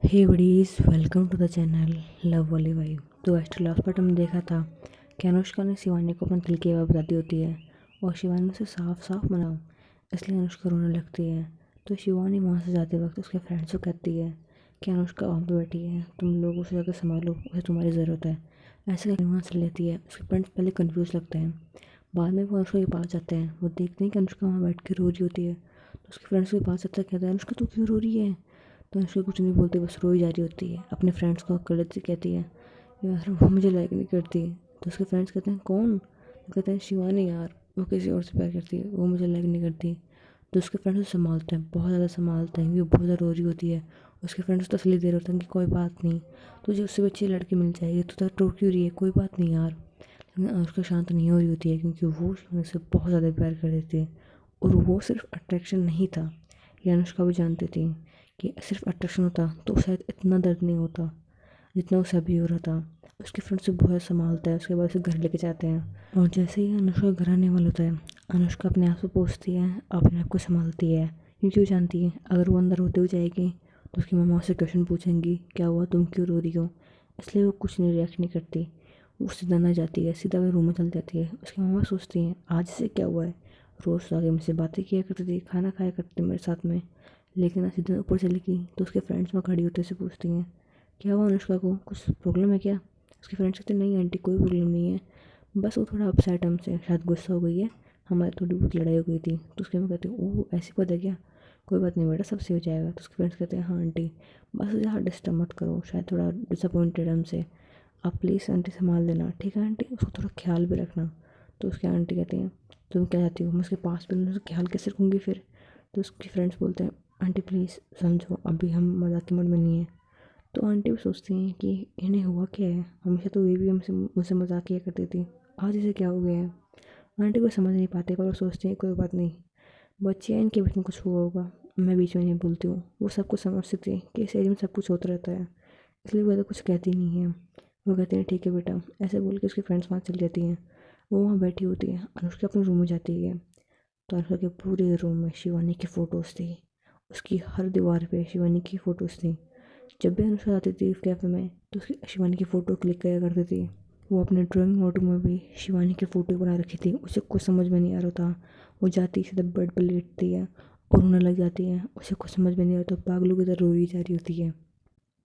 Hey buddies, welcome to the channel love वाली vibe. तो actually last part हमने देखा था कि अनुष्का ने शिवानी को अपने दिल की बात बता दी होती है और शिवानी उसे साफ साफ मना, इसलिए अनुष्का रोने लगती है। तो शिवानी वहाँ से जाते वक्त उसके फ्रेंड्स को कहती है कि अनुष्का वहाँ पे बैठी है, तुम लोग उसे जाकर संभालो, उसे तुम्हारी ज़रूरत है। ऐसे करके वहाँ से लेती है। उसके फ्रेंड्स पहले कन्फ्यूज़ लगते हैं, बाद में वो अनुष्का के पास जाते हैं। वो देखते हैं कि अनुष्का वहाँ बैठ के रो रही होती है। तो उसके फ्रेंड्स के पास जाता है, कहता है अनुष्का तू क्यों रो रही है। तो अनुष्का कुछ नहीं बोलती, बस रोई जा रही होती है। अपने फ्रेंड्स को कर लेती, कहती है यार वो मुझे लाइक नहीं करती। तो उसके फ्रेंड्स कहते हैं कौन। तो कहते हैं शिवानी यार, वो किसी और से प्यार करती है, वो मुझे लाइक नहीं करती। तो उसके फ्रेंड्स उसे संभालते हैं, बहुत ज़्यादा संभालते हैं, क्योंकि बहुत ज़्यादा रो रही होती है। उसके फ्रेंड्स तसल्ली दे रहे होते हैं कि कोई बात नहीं, तुझे उससे भी अच्छी लड़की मिल जाएगी, तू तो रो क्यों रही है, कोई बात नहीं यार। लेकिन अनुष्का शांत नहीं हो रही होती है, क्योंकि वो शिवानी से बहुत ज़्यादा प्यार कर देती है। और वो सिर्फ अट्रैक्शन नहीं था, ये अनुष्का भी जानती थी कि सिर्फ अट्रैक्शन होता तो शायद इतना दर्द नहीं होता जितना उसे अभी हो रहा था। उसके फ्रेंड से बहुत संभालता है, उसके बाद उसे घर लेके जाते हैं। और जैसे ही अनुष्का घर आने वाला होता है, अनुष्का अपने आप से पूछती है, अपने आप को संभालती है, क्योंकि वो जानती है अगर वो अंदर होते हुए जाएगी तो उसकी मम्मा उससे क्वेश्चन पूछेंगी क्या हुआ, तुम क्यों रो रही हो। इसलिए वो कुछ नहीं, रिएक्ट नहीं करती। वो सीधा ना जाती है, सीधा वो रूम में चल जाती है। उसकी मम्मा सोचती हैं आज से क्या हुआ है, रोज़ आगे मुझसे बातें किया करती थी, खाना खाया करती थी मेरे साथ में, लेकिन आज सीधे ऊपर चली गई। तो उसके फ्रेंड्स वहाँ खड़ी होते से पूछती हैं क्या हुआ अनुष्का को, कुछ प्रॉब्लम है क्या। उसके फ्रेंड्स कहते नहीं आंटी कोई प्रॉब्लम नहीं है, बस वो थोड़ा अपसेट हमसे, शायद गुस्सा हो गई है, हमारी थोड़ी बहुत लड़ाई हो गई थी। तो उसके मैं कहते हैं ओह ऐसी बात है क्या, कोई बात नहीं बेटा सब सही हो जाएगा। तो उसके फ्रेंड्स कहते हैं हाँ आंटी, बस उसे हाँ डिस्टर्ब मत करो, शायद थोड़ा डिसअपॉइंटेड हमसे, आप प्लीज़ आंटी संभाल लेना, ठीक है आंटी, उसको थोड़ा ख्याल भी रखना। तो उसके आंटी कहती हैं तुम क्या चाहती हो, मैं उसके पास भी नहीं, उसका ख्याल कैसे रखूँगी फिर। तो उसके फ्रेंड्स बोलते हैं आंटी प्लीज़ समझो, अभी हम मजाक के मूड में नहीं है। तो आंटी भी सोचती हैं कि इन्हें हुआ क्या है, हमेशा तो ये भी हमसे मुझसे मजाक किया करती थी, आज इसे क्या हो गया है। आंटी को समझ नहीं पाते, पर वो सोचती हैं कोई बात नहीं, बच्चे हैं, इनके बीच में कुछ हुआ होगा, मैं बीच में नहीं बोलती हूँ। वो सब कुछ समझ सकती है कि इस एज में सब कुछ होता रहता है, इसलिए वो तो कुछ कहती नहीं है। वो कहते हैं ठीक है बेटा, ऐसे बोल के उसकी फ्रेंड्स वहाँ चली जाती हैं। वो वहाँ बैठी होती है, अनुष्का अपने रूम में जाती है। तो अनुष्का के पूरे रूम में शिवानी की फ़ोटोज़ थी, उसकी हर दीवार पे शिवानी की फ़ोटोज़ थी। जब भी अनुष्का आती थी कैफ़े में तो उसकी शिवानी की फ़ोटो क्लिक किया करती थी। वो अपने ड्राइंग नोटबुक में भी शिवानी की फ़ोटो बना रखी थी। उसे कुछ समझ में नहीं आ रहा था, वो जाती सीधा बेड पर लेटती है और रोने लग जाती है। उसे कुछ समझ में नहीं आ रहा, तो पागलों की तरह रोई जा रही होती है।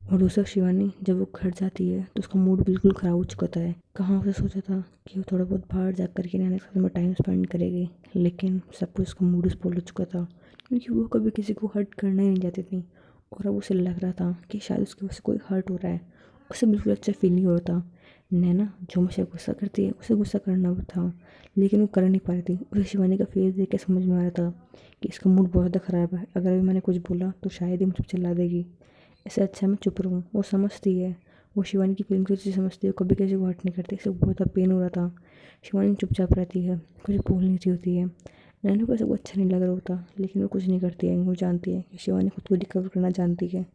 और दूसरा शिवानी जब वो घर जाती है तो उसका मूड बिल्कुल ख़राब हो चुका था। कहाँ उसे सोचा था कि वो थोड़ा बहुत बाहर जा कर के नैना के साथ में टाइम स्पेंड करेगी, लेकिन सब कुछ उसका मूड स्पॉइल हो चुका था, क्योंकि वो कभी किसी को हर्ट करना ही नहीं चाहती थी। और अब उसे लग रहा था कि शायद उसकी वजह से कोई हर्ट हो रहा है। उसे बिल्कुल अच्छा फील नहीं हो रहा था। नैना जो मुझे गुस्सा करती है उसे गुस्सा करना था, लेकिन वो कर नहीं पा रही थी। उसे शिवानी का फेस देख के समझ में आ रहा था कि इसका मूड बहुत ज़्यादा ख़राब है, अगर अभी मैंने कुछ बोला तो शायद ही मुझे चिल्ला देगी, इससे अच्छा मैं चुप रहूँ। वो समझती है, वो शिवानी की फीलिंग्स अच्छी समझती है, वो कभी किसी को हर्ट नहीं करती। इसे बहुत ज़्यादा पेन हो रहा था। शिवानी चुपचाप रहती है, कुछ बोल नहीं रही होती है। नैना को ऐसा कुछ अच्छा नहीं लग रहा होता, लेकिन वो कुछ नहीं करती है। वो जानती है कि शिवानी खुद को रिकवर करना जानती है,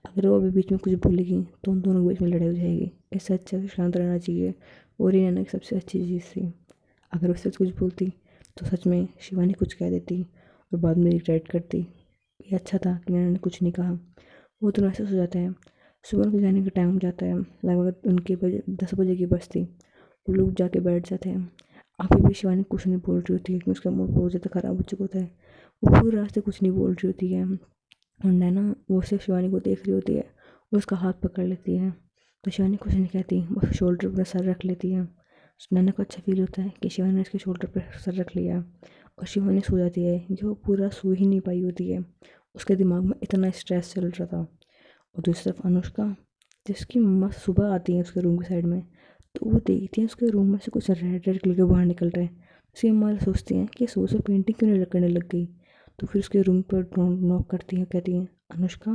अगर वो अभी बीच में कुछ बोलेगी तो उन दोनों के बीच में लड़ाई हो जाएगी। इससे अच्छा से शांत रहना चाहिए। और ये नैना की सबसे अच्छी चीज़ थी, अगर उससे कुछ बोलती तो सच में शिवानी कुछ कह देती और बाद में रिग्रेट करती। ये अच्छा था कि नैना ने कुछ नहीं कहा। वो दोनों ऐसे सो जाते हैं। सुबह उनके जाने का टाइम हो जाता है, लगभग उनके बजे 10 बजे की बस थी। वो लोग जाके बैठ जाते हैं। अभी भी शिवानी कुछ नहीं बोल रही होती है, क्योंकि उसका मूड बहुत ज़्यादा ख़राब हो चुका होता है। वो पूरे रास्ते कुछ नहीं बोल रही होती है। और नैना वो सिर्फ शिवानी को देख रही होती है, वो उसका हाथ पकड़ लेती है। तो शिवानी कुछ नहीं कहती, वो शोल्डर पर सर रख लेती है। नैना को अच्छा फील होता है कि शिवानी ने उसके शोल्डर पर सर रख लिया। और शिवानी सो जाती है, जो पूरा सो ही नहीं पाई होती है, उसके दिमाग में इतना स्ट्रेस चल रहा था। और दूसरी तरफ अनुष्का, जिसकी मम्मा सुबह आती है उसके रूम के साइड में, तो वो देखती है उसके रूम में से कुछ रेड रेड कलर के बाहर निकल रहे हैं। उसकी मम्मा सोचती हैं कि सुबह से पेंटिंग क्यों नहीं करने लग गई। तो फिर उसके रूम पर नॉक करती हैं, कहती हैं अनुष्का,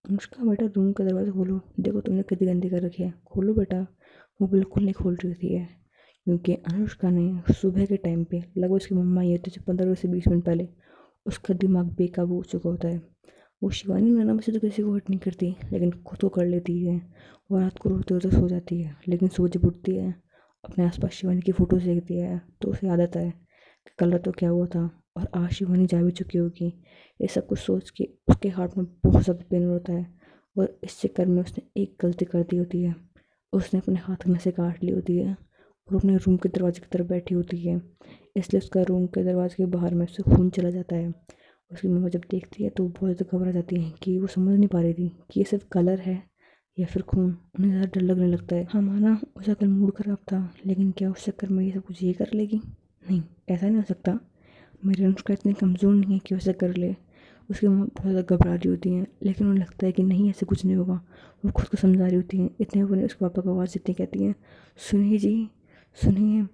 अनुष्का बेटा रूम का दरवाज़ा खोलो, देखो तुमने कितनी गंदी कर रखी है, खोलो बेटा। वो बिल्कुल नहीं खोल रही थी है, क्योंकि अनुष्का ने सुबह के टाइम पे लगभग उसकी मम्मा ये तो 15 से 20 मिनट पहले उसका दिमाग बेकाबू हो चुका होता है। वो शिवानी नैना में से तो किसी को हर्ट नहीं करती, लेकिन खुद को कर लेती है और रात को रोते रोते सो जाती है। लेकिन सुबह जब उठती है, अपने आसपास शिवानी की फ़ोटोज देखती है, तो उसे याद आता है कि कल रात तो क्या हुआ था और आज शिवानी जा भी चुकी होगी। ये सब कुछ सोच के उसके हार्ट में बहुत ज़्यादा पेन होता है। और इस चक्कर में उसने एक गलती कर दी होती है। उसने अपने हाथ में से काट ली होती है और अपने रूम के दरवाजे की तरफ बैठी होती है। इसलिए उसका रूम के दरवाजे के बाहर में से खून चला जाता है। उसकी मम्मा जब देखती है तो वो बहुत ज़्यादा घबरा जाती है कि वो समझ नहीं पा रही थी कि ये सिर्फ कलर है या फिर खून। उन्हें ज़्यादा डर लगने लगता है। हमारा उसका कल मूड खराब था, लेकिन क्या उस चक्कर में ये सब कुछ ये कर लेगी? नहीं, ऐसा नहीं हो सकता। मेरी अनुष्का इतनी कमज़ोर नहीं है कि वैसे कर ले। उसकी मम्मा बहुत ज़्यादा घबरा रही होती हैं, लेकिन उन्हें लगता है कि नहीं, ऐसे कुछ नहीं होगा। वो खुद को समझा रही होती हैं। इतने में उसके पापा को आवाज़ देती कहती हैं, सुनिए जी, सुनिए,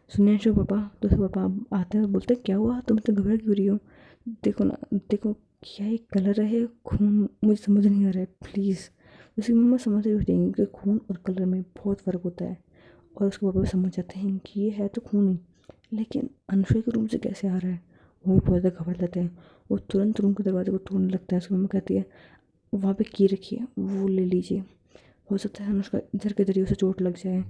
सुनिए शो पापा। तो उसके पापा आते हैं और बोलते हैं, क्या हुआ, तुम इतना घबरा क्यों रही हो? देखो ना, देखो, क्या एक कलर है खून, मुझे समझ नहीं आ रहा है, प्लीज़। उसकी मम्मा समझ रही होती हैं कि खून और कलर में बहुत फ़र्क होता है। और उसके पापा भी समझ जाते हैं कि ये है तो खून ही, लेकिन अनुष्का के रूम से कैसे आ रहा है। वो भी बहुत ज़्यादा घबरा जाते हैं। वो तुरंत रूम के दरवाजे को तोड़ने लगता है। उसकी मम्मा कहती है, वहाँ पे की रखी है, वो ले लीजिए, हो सकता है अनुष्का इधर के जरिए उसे चोट लग जाए।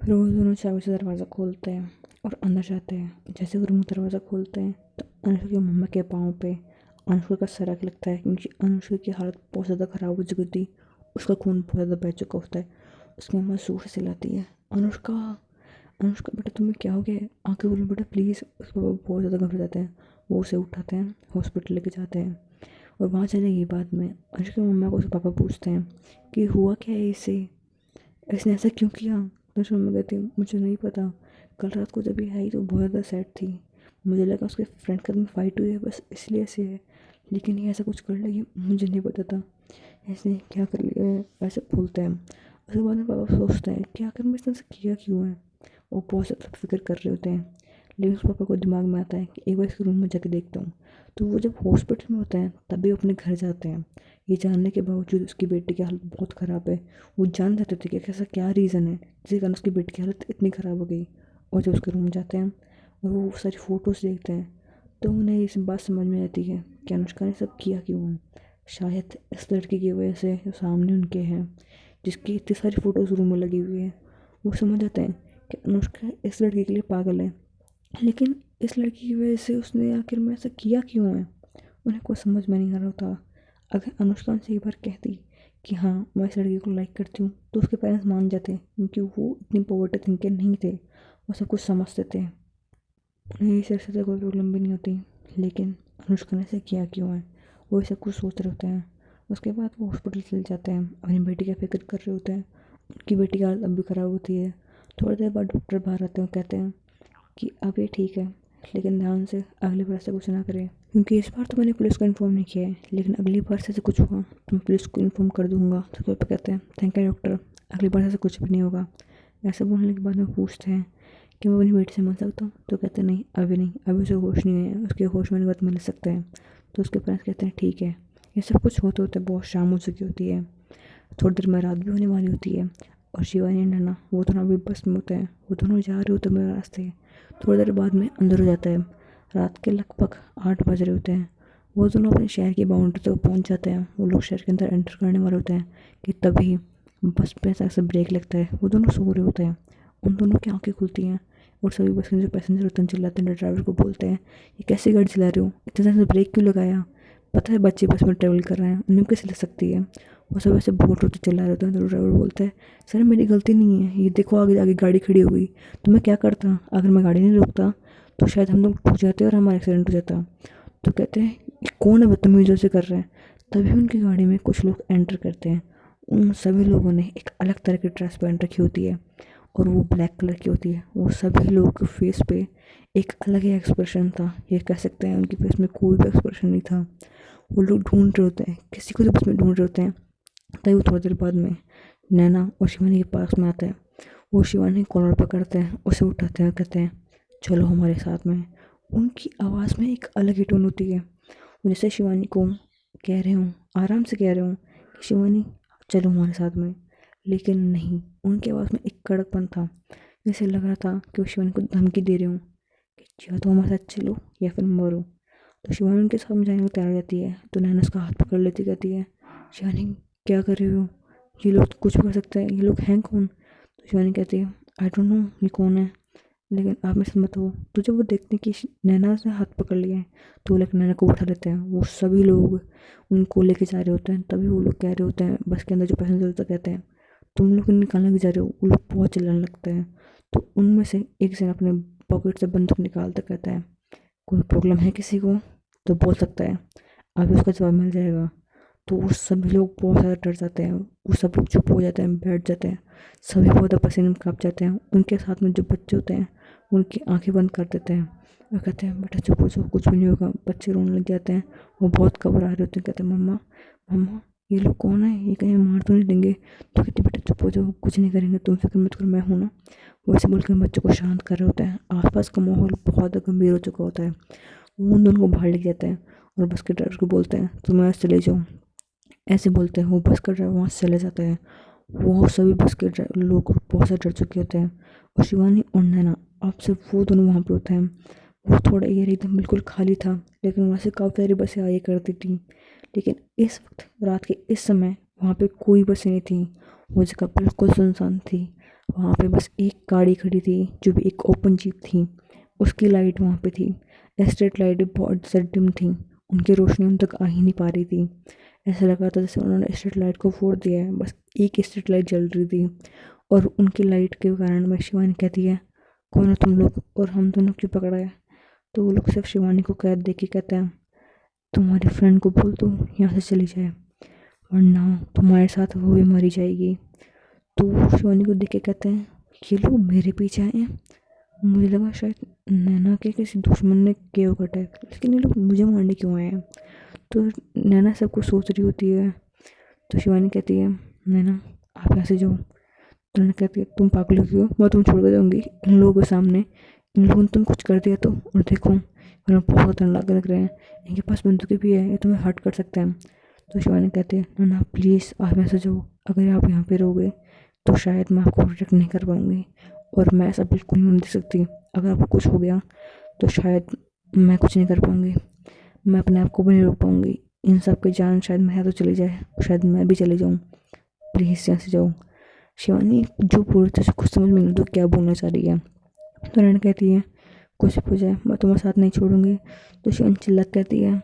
फिर वो दोनों चाबी से दरवाज़ा खोलते हैं और अंदर जाते हैं। जैसे वो रूम का दरवाज़ा खोलते हैं तो अनुष्का की मम्मा के पाँव पे अनुष्का का सर आके लगता है, क्योंकि अनुष्का की हालत बहुत ज़्यादा ख़राब हो चुकी थी। उसका खून बहुत ज़्यादा बह चुका होता है। उसकी मम्मा जोर से चिल्लाती है, अनुष्का, अनुष्का बेटा तुम्हें क्या हो गया, आके बोलो बेटा प्लीज़। उसके पापा बहुत ज़्यादा घबरा जाते हैं। वो उसे उठाते हैं, हॉस्पिटल लेके जाते हैं। और वहाँ चले गई बाद में अनुष्का की मम्मा को उसके पापा पूछते हैं कि हुआ क्या है इसे, इसने ऐसा क्यों किया। तो उसकी मम्मा कहती है, मुझे नहीं पता, कल रात को जब ये आई तो बहुत ज़्यादा सैड थी, मुझे लगा उसके फ्रेंड के साथ फाइट हुई है बस इसलिए ऐसे है, लेकिन ये ऐसा कुछ कर लगी मुझे नहीं पता था, ऐसे क्या कर लिया है, ऐसे बोलते हैं। उसके बाद में पापा सोचते हैं कि आखिर मैं इसने ऐसा किया क्यों है। वो बहुत ज़्यादा फिक्र कर रहे होते हैं, लेकिन उस पापा को दिमाग में आता है कि एक बार इसके रूम में जाके देखता हूँ। तो वो जब हॉस्पिटल में होते हैं तभी अपने घर जाते हैं, ये जानने के बावजूद उसकी बेटी की हालत बहुत ख़राब है। वो जान जाते थे कि ऐसा क्या रीज़न है जिसके कारण उसकी बेटी की हालत इतनी ख़राब हो गई। और जब उसके रूम जाते हैं और वो सारी फ़ोटोज़ देखते हैं तो उन्हें इस बात समझ में आती है कि अनुष्का ने सब किया क्यों है। शायद इस लड़की की वजह से जो सामने उनके हैं, जिसकी इतनी सारी फ़ोटोज़ रूम में लगी हुई है, वो समझ जाते हैं कि अनुष्का इस लड़की के लिए पागल है, लेकिन इस लड़की की वजह से उसने आखिर में ऐसा किया क्यों है। उन्हें कुछ समझ में नहीं आ रहा होता। अगर अनुष्का उनसे एक बार कहती कि हाँ मैं इस लड़की को लाइक करती हूँ तो उसके पेरेंट्स मान जाते, क्योंकि वो इतनी पॉवर्टी थिंकर नहीं थे, वो सब कुछ समझते थे, उन्हें इस तरह से कोई प्रॉब्लम भी नहीं होती। लेकिन अनुष्का ने ऐसा किया क्यों है, वो ये सब कुछ सोच रहे होते हैं। उसके बाद वो हॉस्पिटल चले जाते हैं, अपनी बेटी का फिक्र कर रहे होते हैं। उनकी बेटी की हालत अब भी ख़राब होती है। थोड़ी देर बाद डॉक्टर बाहर आते हैं और कहते हैं कि अब ये ठीक है, लेकिन ध्यान से अगली बार से कुछ ना करें, क्योंकि इस बार तो मैंने पुलिस को इन्फॉर्म नहीं किया है, लेकिन अगली बार से कुछ हुआ तो मैं पुलिस को इन्फॉर्म कर दूंगा। तो पापा कहते हैं, थैंक यू डॉक्टर, अगली बार से कुछ भी नहीं होगा। ऐसा बोलने के बाद में पूछते हैं कि मैं अपनी बेटी से मिल सकता हूँ। तो कहते हैं नहीं, अभी नहीं, अभी उसे होश नहीं है, उसके होश में आने के बाद मिल सकते हैं। तो उसके पेरेंट्स कहते हैं ठीक है। ये सब कुछ होते होते बहुत शाम हो चुकी होती है, थोड़ी देर में रात भी होने वाली होती है। और शिवानी और नैना वो दोनों अभी बस में होते हैं, वो दोनों जा रहे होते हैं मेरे रास्ते। थोड़ी देर बाद में अंदर हो जाता है, रात के लगभग 8 बज रहे होते हैं। वो दोनों अपने शहर की बाउंड्री तक पहुंच जाते हैं। वो लोग शहर के अंदर एंटर करने वाले होते हैं कि तभी बस पे अचानक से ब्रेक लगता है। वो दोनों सो रहे होते हैं, उन दोनों की आंखें खुलती हैं और सभी बस के जो पैसेंजर होते हैं चिल्लाते हैं, ड्राइवर को बोलते हैं, ये कैसी गाड़ी चला रहे हो, इतने देर से ब्रेक क्यों लगाया, पता है बच्चे बस में ट्रेवल कर रहे हैं, उन्हें कैसे लग सकती है। वो सब ऐसे बोल रहे चिल्ला रहे होते हैं। तो ड्राइवर बोलता है, सर मेरी गलती नहीं है, ये देखो आगे आगे गाड़ी खड़ी हो गई, तो मैं क्या करता, अगर मैं गाड़ी नहीं रोकता तो शायद हम लोग ठुक जाते और हमारा एक्सीडेंट हो जाता। तो कहते हैं, ये कौन है बदतमीजी से कर रहे हैं। तभी उनकी गाड़ी में कुछ लोग एंटर करते हैं। उन सभी लोगों ने एक अलग तरह की ड्रेस पहन रखी होती है और वो ब्लैक कलर की होती है। वो सभी लोगों के फेस पे एक अलग ही एक्सप्रेशन था, ये कह सकते हैं उनके फेस में कोई भी एक्सप्रेशन नहीं था। वो लोग ढूंढ रहे होते हैं, किसी को तो बस में ढूंढ रहे होते हैं। तभी वो थोड़ी देर बाद में नैना और शिवानी के पास में आता है। वो शिवानी कॉलर पकड़ते हैं, उसे उठाते हैं और कहते हैं, चलो हमारे साथ में। उनकी आवाज़ में एक अलग ही टोन होती है, वो जैसे शिवानी को कह रहे हूँ, आराम से कह रहे हूँ कि शिवानी चलो हमारे साथ में। लेकिन नहीं, उनकी आवाज़ में एक कड़कपन था, जैसे लग रहा था कि वो शिवानी को धमकी दे रहे हूँ कि या तो हमारे साथ चलो या फिर मरो। तो शिवानी उनके साथ जाने को तैयार हो जाती है। तो नैना उसका हाथ पकड़ लेती, कहती है, शिवानी क्या कर रहे हो, ये लोग तो कुछ भी कर सकते हैं, ये लोग हैं कौन। तो शिवानी कहती है, आई डोंट नो ये कौन है, लेकिन आप में से मत हो। तो जब वो देखते हैं कि नैना से हाथ पकड़ लिया है तो वो लोग नैना को उठा लेते हैं। वो सभी लोग उनको लेके जा रहे होते हैं, तभी वो लोग कह रहे होते हैं, बस के अंदर जो पैसेंजर होता है, कहते हैं तुम लोग निकालने के जा रहे हो। वो लोग बहुत चिल्लाने लगते हैं। तो उनमें से एक जन अपने पॉकेट से बंदूक निकालता कहता है कोई प्रॉब्लम है किसी को तो बोल सकता है, अभी उसका जवाब मिल जाएगा। तो वो सभी लोग बहुत ज़्यादा डर जाते हैं। वो सब लोग चुप हो जाते हैं, बैठ जाते हैं। सभी बहुत ज़्यादा पसीने में काँप जाते हैं। उनके साथ में जो बच्चे होते हैं उनकी आंखें बंद कर देते हैं और कहते हैं बेटा चुप हो जाओ, कुछ भी नहीं होगा। बच्चे रोने लग जाते हैं। वो बहुत घबरा रहे होते हैं, कहते हैं मम्मा मम्मा ये लोग कौन है, ये कहीं मार तो नहीं देंगे। तो कहते बेटा चुप हो जाओ, कुछ नहीं करेंगे, तुम फिक्र मत करो, मैं हूँ ना। वो ऐसे बोल कर बच्चों को शांत कर रहे होते हैं। आसपास का माहौल बहुत ज़्यादा गंभीर हो चुका होता है। वो उन दोनों को बाहर लेके जाते हैं और बस के ड्राइवर को बोलते हैं तुम यहाँ से चले जाओ। ऐसे बोलते हैं। वो बस का ड्राइवर वहाँ से चले जाता है। वो सभी बस के लोग बहुत ज़्यादा डर चुके होते हैं। और शिवानी और नैना अब सिर्फ वो दोनों वहाँ पे होते हैं। वो थोड़ा एरिया एकदम बिल्कुल खाली था, लेकिन वहाँ से काफ़ी सारी बसें आया करती थी। लेकिन इस वक्त रात के इस समय वहाँ पे कोई बसें नहीं थी। वो जगह बिल्कुल सुनसान थी। वहाँ पे बस एक गाड़ी खड़ी थी जो भी एक ओपन जीप थी। उसकी लाइट वहाँ पे थी। स्ट्रीट लाइट भी बहुत ज़्यादा डिम थी। उनकी रोशनी उन तक आ ही नहीं पा रही थी। ऐसा लग रहा था जैसे उन्होंने स्ट्रीट लाइट को फोड़ दिया है। बस एक स्ट्रीट लाइट जल रही थी और उनकी लाइट के कारण मैं शिवानी कहती है कौन हो तुम लोग और हम दोनों क्यों पकड़ा है। तो वो लोग सिर्फ शिवानी को कैद देख के कहते हैं तुम्हारे फ्रेंड को बोल दो यहाँ से चली जाए, वरना तुम्हारे साथ वो भी मारी जाएगी। तो वो शिवानी को देख के कहते हैं ये लोग मेरे पीछे आए हैं। मुझे लगा शायद नैना के किसी दुश्मन ने किया होगा अटैक, लेकिन ये लोग मुझे मारने क्यों आए हैं। तो नैना सब कुछ सोच रही होती है। तो शिवानी कहती है नैना आप यहाँ से जाओ। तो नैना कहती है तुम पागल हो क्यों, मैं तुम छोड़ कर जाऊँगी इन लोगों के सामने। इन लोगों ने तुम कुछ कर दिया तो, और देखो इन्हें बहुत खतरनाक लग रहे हैं, इनके पास बंदूकें भी है, ये तुम्हें हर्ट कर सकते हैं। तो शिवानी कहती है नैना प्लीज़ आप यहाँ से जाओ, अगर आप यहाँ पे रहोगे तो शायद मैं आपको प्रोटेक्ट नहीं कर पाऊँगी और मैं ऐसा बिल्कुल नहीं दे सकती। अगर आपको कुछ हो गया तो शायद मैं कुछ नहीं कर पाऊँगी, मैं अपने आप को भी नहीं रोक पाऊँगी। इन सब की जान शायद मैं तो चली जाए, शायद मैं भी चली जाऊँ, प्लीज़ यहाँ से जाओ। शिवानी जो पूरी तरह से कुछ समझ में नहीं तो क्या बोलना चाह रही है। तो नैना कहती है कुछ भी हो जाए मैं तुम्हारे साथ नहीं छोड़ूंगी। तो शिवानी चिल्ला कहती है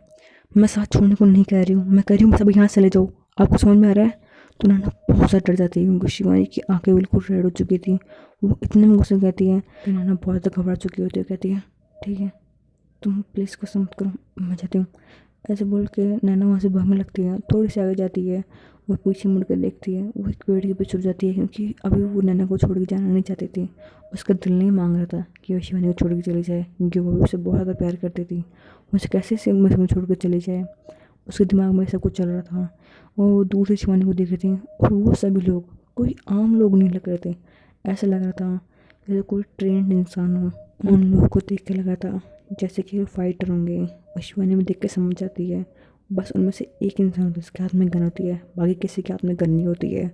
मैं साथ छोड़ने को नहीं कह रही हूँ, मैं कह रही हूँ बस अब यहाँ से चले जाओ, आपको समझ में आ रहा है। तो नैना बहुत ज़्यादा डर जाती है क्योंकि शिवानी की आंखें बिल्कुल रेड हो चुकी थी। वो इतने में गुस्से कहती है कि नैना बहुत ज़्यादा घबरा चुकी होती है। कहती है ठीक है तुम प्लीज़ गुस्सा मत करो, मैं जाती हूँ। ऐसे बोल के नैना वहाँ से भागने लगती है। थोड़ी सी आगे जाती है और पीछे मुड़ कर देखती है। वो एक पेड़ के पीछे छुप जाती है क्योंकि अभी वो नैना को छोड़ के जाना नहीं चाहती थी। उसका दिल नहीं मांग रहा था कि वो शिवानी को छोड़ के चली जाए क्योंकि वो भी उसे बहुत ज़्यादा प्यार करती थी। उसे कैसे से में छोड़ कर चली जाए, उसके दिमाग में सब कुछ चल रहा था। वो दूर से शिवानी को देख रही थी और वो सभी लोग कोई आम लोग नहीं लग रहे थे। ऐसा लग रहा था जैसे कोई ट्रेंड इंसान हो। उन लोगों को देख के लगा था जैसे कि वो फाइटर होंगे। और शिवानी में देख के समझ जाती है बस उनमें से एक इंसान होता है जिसके हाथ में गन होती है, बाकी किसी के हाथ में गन नहीं होती है।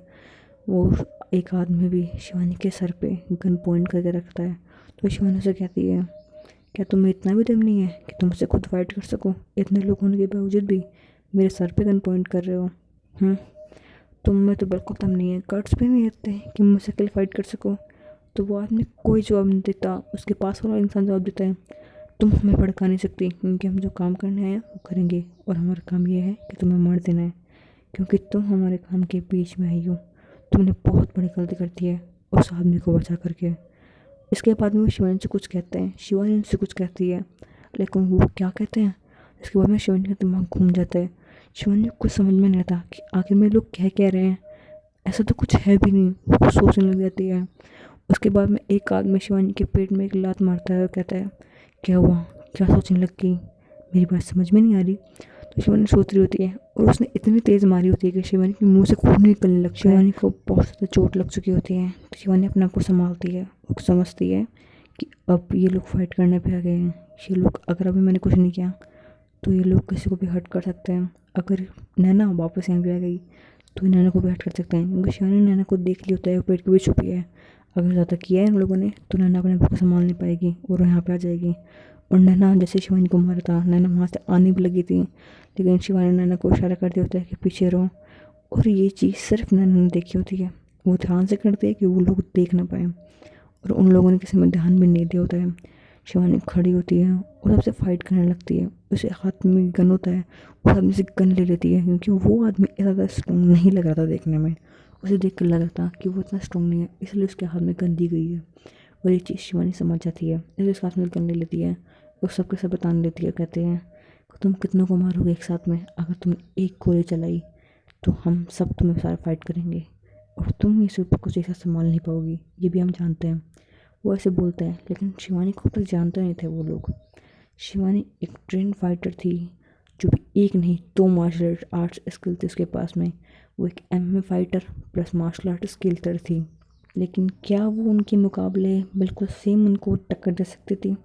वो एक आदमी भी शिवानी के सर पे गन पॉइंट करके रखता है। तो शिवानी से कहती है क्या तुम्हें इतना भी दम नहीं है कि तुम मुझसे खुद फाइट कर सको, इतने लोग होने के बावजूद भी मेरे सर पे गन पॉइंट कर रहे हो। तुम में तो बिल्कुल दम नहीं है, कट्स भी नहीं रहते कि मुझसे अकेले फाइट कर सको। तो वो आदमी कोई जवाब नहीं देता। उसके पास वाला इंसान जवाब देता है तुम हमें भड़का नहीं सकती क्योंकि हम जो काम करने आए हैं वो करेंगे और हमारा काम ये है कि तुम्हें मार देना है क्योंकि तुम हमारे काम के बीच में आई हो। तुमने बहुत बड़ी गलती कर दी है उस आदमी को बचा करके। इसके बाद में वो शिवानी से कुछ कहते हैं, शिवानी उनसे कुछ कहती है लेकिन वो क्या कहते हैं। इसके बाद में शिवानी का दिमाग घूम जाता है। शिवानी को कुछ समझ में नहीं आता कि आखिर में लोग कह रहे हैं, ऐसा तो कुछ है भी नहीं। वो कुछ सोचने लग जाती है। उसके बाद में एक आदमी शिवानी के पेट में एक लात मारता है और कहता है क्या हुआ, क्या सोचने लग गई, मेरी बात समझ में नहीं आ रही। तो शिवानी सोच रही होती है और उसने इतनी तेज़ मारी होती है कि शिवानी के मुंह से खून निकलने लगता है। शिवानी को बहुत ज़्यादा चोट लग चुकी होती है। तो शिवानी अपने आप को संभालती है। वो समझती है कि अब ये लोग फाइट करने पे आ गए हैं। ये लोग अगर अभी मैंने कुछ नहीं किया तो ये लोग किसी को भी हर्ट कर सकते हैं। अगर नैना वापस यहाँ पे आ गई तो नैना को भी हर्ट कर सकते हैं क्योंकि शिवानी ने नैना को देख लिया होता है, वो पेट के बीच छुपी है। अगर ज़्यादा किया है इन लोगों ने तो नैना अपने आप को संभाल नहीं पाएगी और यहाँ पे आ जाएगी। और नैना जैसे शिवानी को मारा था, नैना वहाँ से आने भी लगी थी लेकिन शिवानी ने नैना को इशारा कर दिया होता है कि पीछे रहो। और ये चीज़ सिर्फ नैना ने देखी होती है। वो ध्यान से करती है कि वो लोग देख ना पाए। और उन लोगों ने किसी में ध्यान भी नहीं दिया होता है। शिवानी खड़ी होती है और सबसे फाइट करने लगती है। उसे हाथ में गन होता है, उस आदमी से गन ले लेती है क्योंकि वो आदमी इतना ज़्यादा स्ट्रॉन्ग नहीं लग रहा था देखने में। उसे देख कर लग रहा था कि वो इतना स्ट्रॉन्ग नहीं है, इसलिए उसके हाथ में गन दी गई है। और ये चीज़ शिवानी समझ जाती है, इसलिए उसके हाथ में गन ले लेती है और सबके सब बताने लेती है। कहते हैं तुम कितनों को मारोगे एक साथ में, अगर तुमने एक गोली चलाई तो हम सब तुम्हें सारा फाइट करेंगे और तुम इस ऊपर कुछ ऐसा संभाल नहीं पाओगी, ये भी हम जानते हैं। वो ऐसे बोलते हैं, लेकिन शिवानी को तक जानते नहीं थे वो लोग। शिवानी एक ट्रेन फाइटर थी, जो भी एक नहीं दो मार्शल आर्ट्स स्किल थी उसके पास में। वो एक MMA fighter plus martial art स्किल्टर थी। लेकिन क्या वो उनके मुकाबले बिल्कुल सेम उनको टक्कर दे सकती थी,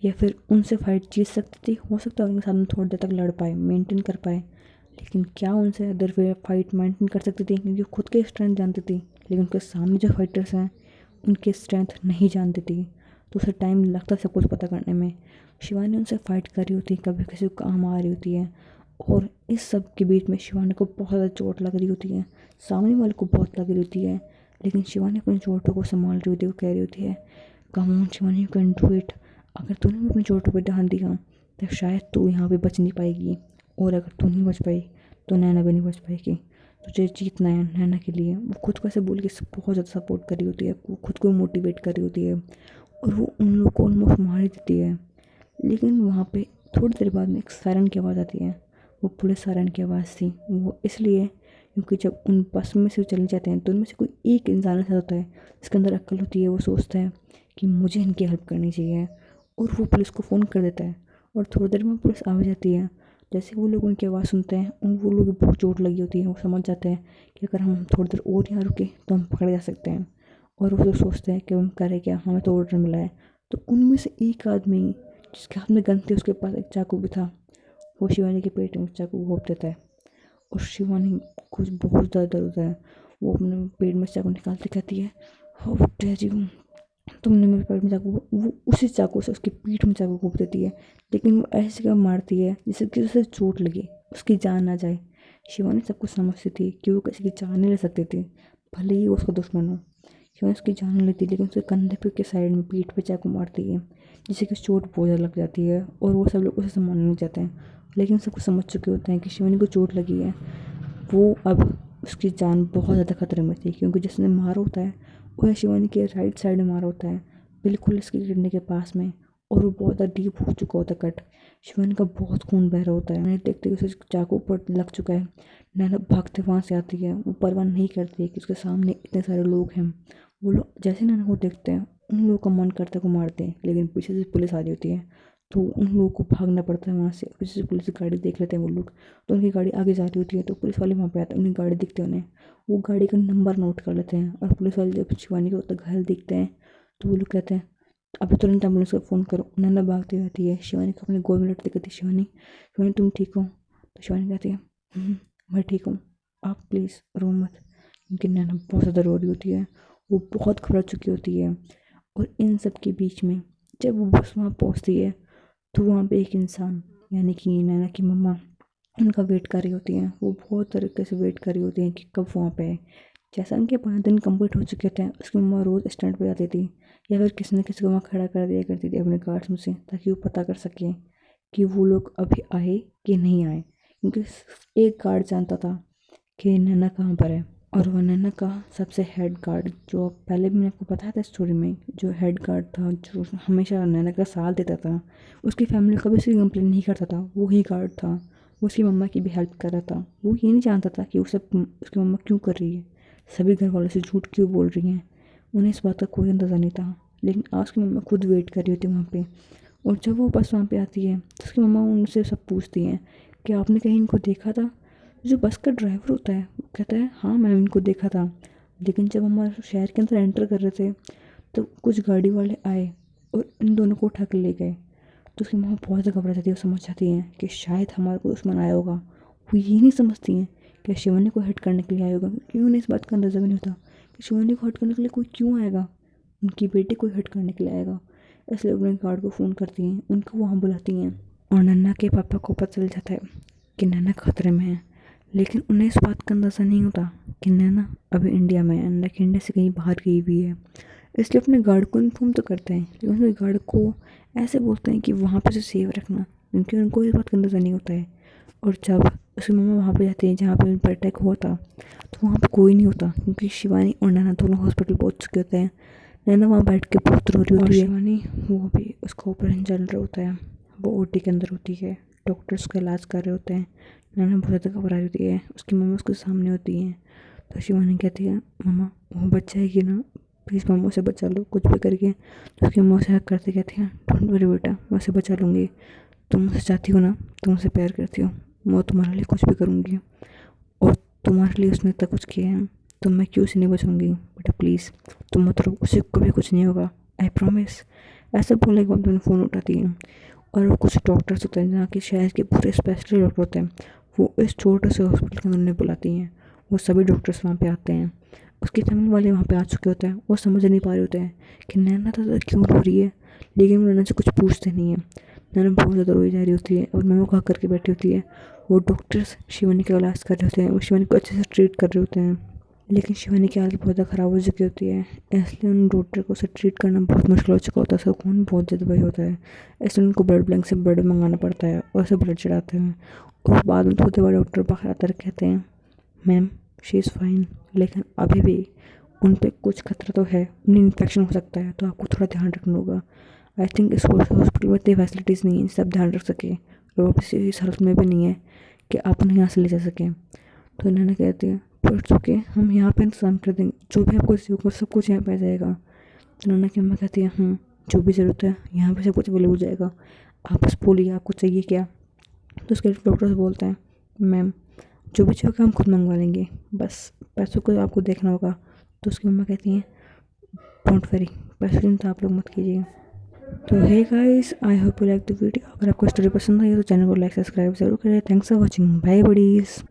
या फिर उनसे फाइट जीत सकती थी? हो सकता है उनके साथ में थोड़ी देर तक लड़ पाए, मेंटेन कर पाए, लेकिन क्या उनसे अदर वे फाइट मेंटेन कर सकती थी? क्योंकि खुद के स्ट्रेंथ जानती थी, लेकिन उनके सामने जो फाइटर्स हैं उनके स्ट्रेंथ नहीं जानती थी, तो उसे टाइम लगता सब कुछ पता करने में। शिवानी उनसे फाइट कर रही होती है, कभी किसी को काम आ रही होती है, और इस सब के बीच में शिवानी को बहुत ज़्यादा चोट लग रही होती है, सामने वाले को बहुत लग रही होती है। लेकिन शिवानी अपनी चोटों को संभाल रही होती है। वो कह रही होती है, come on Shivani, you can do it. अगर तूने भी अपनी चोटों पर ध्यान दिया तो शायद तू यहाँ पे बच नहीं पाएगी, और अगर तू नहीं बच पाई तो नैना भी नहीं बच पाएगी। तुझे जीतना है नैना के लिए। वो खुद को ऐसे बोल के बहुत ज़्यादा सपोर्ट कर रही होती है, वो खुद को मोटिवेट कर रही होती है, और वो उन लोग को ऑलमोस्ट मार ही देती है। लेकिन वहाँ पे थोड़ी देर बाद में एक सायरन की आवाज़ आती है। वो पुलिस सायरन की आवाज़ थी। वो इसलिए क्योंकि जब उन बस में से चले जाते हैं तो उनमें से कोई एक इंसान ऐसा होता है जिसके अंदर अक्ल होती है। वो सोचता है कि मुझे इनकी हेल्प करनी चाहिए, और वो पुलिस को फ़ोन कर देता है, और थोड़ी देर में पुलिस आ जाती है। जैसे वो लोग उनकी आवाज़ सुनते हैं, उन वो लोग भी बहुत चोट लगी होती है। वो समझ जाते हैं कि अगर हम थोड़ी देर और यहाँ रुके तो हम पकड़े जा सकते हैं, और वो लोग सोचते हैं कि हम करें क्या, हमें तो ऑर्डर मिला है। तो उनमें से एक आदमी जिसके हाथ में गन थी, उसके पास एक चाकू भी था। वो शिवानी के पेट में चाकू घोंप देता है, और शिवानी को बहुत ज़्यादा दर्द होता है। वो अपने पेट में चाकू निकालती कहती है, हाउ डेयर यू, तुमने मेरे पेट में चाकू। वो उसी चाकू से उसकी पीठ में चाकू घोंप देती है, लेकिन वो ऐसे क्या मारती है जिससे कि उसे चोट लगे, उसकी जान ना जाए। शिवानी सब कुछ समझती थी कि वो किसी की जान नहीं ले सकती थी, भले ही वो उसका दुश्मन हो। शिवानी उसकी जान नहीं लेती, लेकिन उसके कंधे पे के साइड में पीठ पे चाकू मारती है, जिससे कि चोट बहुत ज़्यादा लग जाती है, और वो सब लोग उसे संभालने नहीं चाहते हैं। लेकिन सब कुछ समझ चुके होते हैं कि शिवानी को चोट लगी है। वो अब उसकी जान बहुत ज़्यादा खतरे में थी, क्योंकि जिसने मारा होता है वो शिवानी के राइट साइड में मारा होता है, बिल्कुल इसके किडनी के पास में, और वो बहुत ज़्यादा डीप हो चुका होता है कट। शिवानी का बहुत खून बह रहा होता है। मैंने देखते हुए उसे चाकू पर लग चुका है। नैना भागते वहाँ से आती है। वो परवाह नहीं करती है कि उसके सामने इतने सारे लोग हैं। वो लोग जैसे नैना को देखते हैं, उन लोगों का मन करता है को मारते हैं, लेकिन पीछे से पुलिस आ रही होती है, तो उन लोगों को भागना पड़ता है वहाँ से। पीछे से पुलिस की गाड़ी देख लेते हैं वो लोग, तो उनकी गाड़ी आगे जा रही होती है, तो पुलिस वाले वहाँ पे आते हैं। उनकी गाड़ी दिखते हैं उन्हें, वो गाड़ी का नंबर नोट कर लेते हैं, और पुलिस वाले जब शिवानी को घायल दिखते हैं तो वो लोग कहते हैं, अभी तुरंत एम्बुलेंस को फ़ोन करो। नैना भागती रहती है। शिवानी को अपने गोद में लटती कहती है, शिवानी शिवानी तुम ठीक हो? तो शिवानी कहती है, मैं ठीक हूँ, आप प्लीज़ रो मत। क्योंकि नैना बहुत ज़्यादा रो रही होती है, वो बहुत घबरा चुकी होती है। और इन सब के बीच में जब वो बस वहाँ पहुँचती है, तो वहाँ पे एक इंसान, यानी कि नैना की मम्मा, उनका वेट कर रही होती हैं। वो बहुत तरीके से वेट कर रही होती हैं कि कब वहाँ पे आए। जैसा उनके 5 दिन कंप्लीट हो चुके थे, उसकी मम्मा रोज़ स्टैंड पे जाती थी, या फिर किसी न किसी को वहाँ खड़ा कर दिया करती थी अपने गार्ड्स में से, ताकि वो पता कर सकें कि वो लोग अभी आए कि नहीं आए। क्योंकि सिर्फ एक गार्ड जानता था कि नैना कहाँ पर है, और वो नैना का सबसे हेड गार्ड, जो पहले भी मैंने आपको बताया था स्टोरी में, जो हेड गार्ड था, जो हमेशा नैना का साथ देता था, उसकी फैमिली कभी उसकी कंप्लेन नहीं करता था, वो ही गार्ड था। वो उसकी मम्मा की भी हेल्प कर रहा था। वो ये नहीं जानता था कि उसे उसकी मम्मा क्यों कर रही है, सभी घर वालों से झूठ क्यों बोल रही हैं। उन्हें इस बात का कोई अंदाज़ा नहीं था। लेकिन आज उसकी मम्मा खुद वेट कर रही होती है वहाँ पे, और जब वो बस वहाँ पे आती है तो उसकी मम्मा उनसे सब पूछती हैं कि आपने कहीं इनको देखा था? जो बस का ड्राइवर होता है वो कहता है, हाँ मैम इनको देखा था, लेकिन जब हमारे शहर के अंदर एंटर कर रहे थे तो कुछ गाड़ी वाले आए और इन दोनों को उठा कर ले गए। तो उसकी माँ बहुत ज़्यादा घबरा जाती है। वो समझ जाती हैं कि शायद हमारे को दुश्मन आया होगा। वो ये नहीं समझती हैं कि शिवानी को हिट करने के लिए आया होगा, क्योंकि उन्हें इस बात का अंदाज़ा भी नहीं होता कि शिवानी को हिट करने के लिए कोई क्यों आएगा, उनकी बेटी को हिट करने के लिए आएगा। इसलिए अपने गार्ड को फ़ोन करती हैं, उनको वहाँ बुलाती हैं, और नन्ना के पापा को पता चल जाता है कि नैना खतरे में है। लेकिन उन्हें इस बात का अंदाज़ा नहीं होता कि नैना अभी इंडिया में है, नैना कि इंडिया से कहीं बाहर गई हुई है। इसलिए अपने गार्ड को इन्फॉर्म तो करते हैं, लेकिन उसके गार्ड को ऐसे बोलते हैं कि वहाँ पे से सेव रखना, क्योंकि उनको इस बात का अंदाज़ा नहीं होता है। और जब उसकी मम्मा वहाँ पे जाती है जहाँ पे उन पर अटैक हुआ था, तो वहाँ पे कोई नहीं होता, क्योंकि शिवानी और नैना दोनों हॉस्पिटल पहुँच चुके होते हैं। नैना वहाँ बैठ के बहुत रो रही होती है, शिवानी वो भी उसका ऑपरेशन चल रहा होता है, वो ओटी के अंदर होती है, डॉक्टर्स का इलाज कर रहे होते हैं। नैना बहुत ज़्यादा घबरा रही होती है, उसकी मम्मा उसके सामने होती है। तो शिवानी कहती है, मम्मा वो बच्चा है कि ना, प्लीज़ मम्मा उसे बचा लो कुछ भी करके। तो उसकी मम्मा उसे हक करते कहती हैं, डोंट वरी बेटा, मैं उसे बचा लूँगी। तुम मुझसे चाहती हो ना, तुम उसे प्यार करती हो, मैं तुम्हारे लिए कुछ भी करूँगी, और तुम्हारे लिए उसने इतना कुछ किया है, तो मैं क्यों उसे नहीं बचाऊँगी बेटा, प्लीज़ तुम मत रो, उसे कभी कुछ नहीं होगा, आई प्रॉमिस। ऐसा बोलने के बाद मैंने फ़ोन उठाती है, और वो कुछ डॉक्टर्स होते हैं जहाँ के शहर के पूरे स्पेशलिस्ट डॉक्टर होते हैं, वो इस छोटे से हॉस्पिटल के अंदर उन्हें बुलाती हैं। वो सभी डॉक्टर्स वहाँ पे आते हैं, उसकी फैमिली वाले वहाँ पे आ चुके होते हैं। वो समझ नहीं पा रहे होते हैं कि नैना तो क्यों रो रही है, लेकिन वो नैना से कुछ पूछते नहीं है। नैना बहुत ज़्यादा रोई जा रही होती है और मम्मा को करके बैठी होती है। वो डॉक्टर्स शिवानी का इलाज कर रहे होते हैं, वो शिवानी को अच्छे से ट्रीट कर रहे होते हैं, लेकिन शिवानी की हालत बहुत ज़्यादा ख़राब हो चुकी होती है। इसलिए उन डॉक्टर को उसे ट्रीट करना बहुत मुश्किल हो चुका होता है, उसका खून बहुत ज़्यादा भारी होता है। इसलिए उनको ब्लड बैंक से ब्लड मंगाना पड़ता है और उसे ब्लड चढ़ाते हैं। और बाद में थोड़े बाद डॉक्टर बाहर आकर कहते हैं, मैम शी इज़ फाइन, लेकिन अभी भी उन पे कुछ खतरा तो है, उन्हें इन्फेक्शन हो सकता है, तो आपको थोड़ा ध्यान रखना होगा। आई थिंक इस हॉस्पिटल में इतनी फैसिलिटीज़ नहीं है जिससे आप ध्यान रख सकें, और वो किसी इस हालत में भी नहीं है कि आप उन्हें यहाँ से ले जा सकें। तो इन्होंने कहती है, तो इट्स ओके, हम यहाँ पे इंतज़ाम कर देंगे, जो भी आपको चाहिए होगा सब कुछ यहाँ पे आ जाएगा। तो इन्होंने की अम्मा कहती है, जो भी ज़रूरत है यहाँ पे सब कुछ अवेलेबल हो जाएगा, आप बस बोलिए आपको चाहिए क्या। तो उसके डॉक्टर बोलते हैं, मैम जो भी चाहिए होगा हम खुद मंगवा लेंगे, बस पैसों को आपको देखना होगा। तो उसकी मम्मा कहती हैं, डोंट वरी, पैसों की चिंता आप लोग मत कीजिए। तो hey guys, I hope you like the video. अगर आपको स्टोरी पसंद आई तो चैनल को लाइक सब्सक्राइब जरूर करें। Thanks for watching, bye buddies.